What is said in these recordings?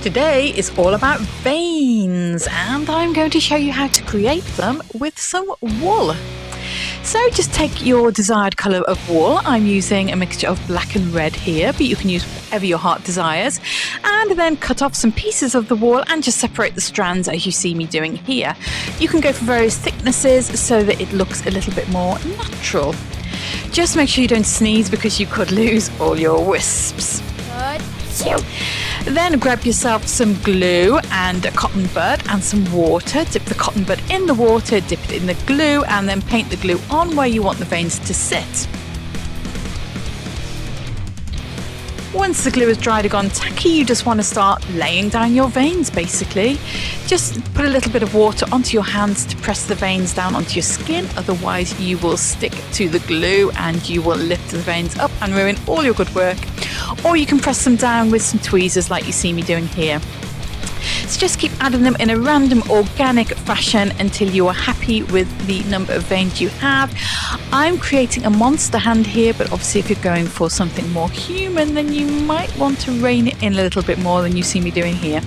Today is all about veins, and I'm going to show you how to create them with some wool. So just take your desired colour of wool. I'm using a mixture of black and red here, but you can use whatever your heart desires. And then cut off some pieces of the wool and just separate the strands as you see me doing here. You can go for various thicknesses so that it looks a little bit more natural. Just make sure you don't sneeze because you could lose all your wisps. Then grab yourself some glue and a cotton bud and some water. Dip the cotton bud in the water, dip it in the glue, and then paint the glue on where you want the veins to sit. Once the glue is dried and gone tacky, you just want to start laying down your veins basically. Just put a little bit of water onto your hands to press the veins down onto your skin, otherwise you will stick to the glue and you will lift the veins up and ruin all your good work. Or you can press them down with some tweezers like you see me doing here. So just keep adding them in a random organic fashion until you are happy with the number of veins you have. I'm creating a monster hand here, but obviously if you're going for something more human, then you might want to rein it in a little bit more than you see me doing here.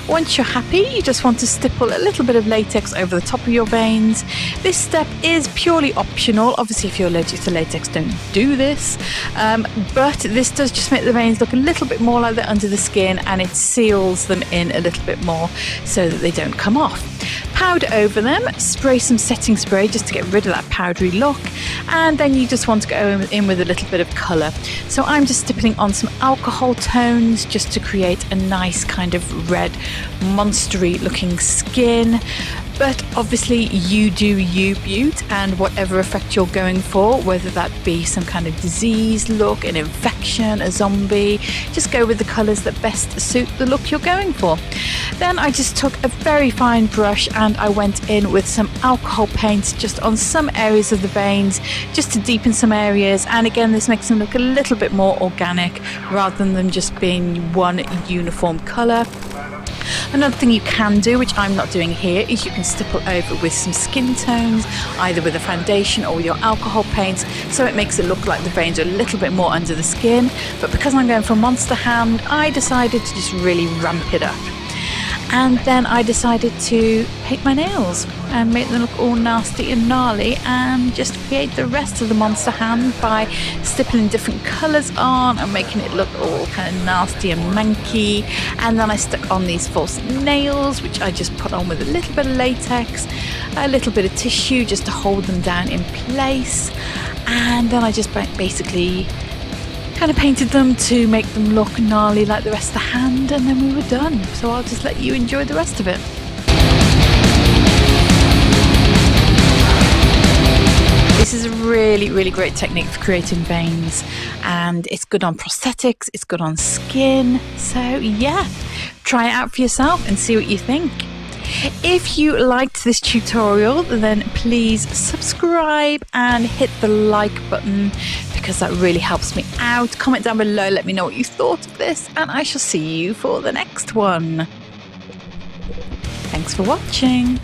Once you're happy, you just want to stipple a little bit of latex over the top of your veins. This step is purely optional. Obviously, if you're allergic to latex, don't do this. But this does just make the veins look a little bit more like they're under the skin, and it seals them in a little bit more so that they don't come off. Powder over them, spray some setting spray just to get rid of that powdery look, and then you just want to go in with a little bit of colour. So I'm just stippling on some alcohol tones just to create a nice kind of red monstery looking skin. But obviously you do you, Beaut, and whatever effect you're going for, whether that be some kind of disease look, an infection, a zombie, just go with the colours that best suit the look you're going for. Then I just took a very fine brush and I went in with some alcohol paint just on some areas of the veins, just to deepen some areas, and again this makes them look a little bit more organic rather than them just being one uniform colour. Another thing you can do, which I'm not doing here, is you can stipple over with some skin tones, either with a foundation or with your alcohol paints, so it makes it look like the veins are a little bit more under the skin. But because I'm going for a monster hand, I decided to just really ramp it up. And then I decided to paint my nails and make them look all nasty and gnarly, and just create the rest of the monster hand by stippling different colours on and making it look all kind of nasty and manky. And then I stuck on these false nails, which I just put on with a little bit of latex, a little bit of tissue just to hold them down in place. And then I just basically kind of painted them to make them look gnarly like the rest of the hand, and then we were done. So I'll just let you enjoy the rest of it. This is a really great technique for creating veins, and it's good on prosthetics, it's good on skin. So yeah, try it out for yourself and see what you think. If you liked this tutorial, then please subscribe and hit the like button, because that really helps me out. Comment down below, let me know what you thought of this, and I shall see you for the next one. Thanks for watching.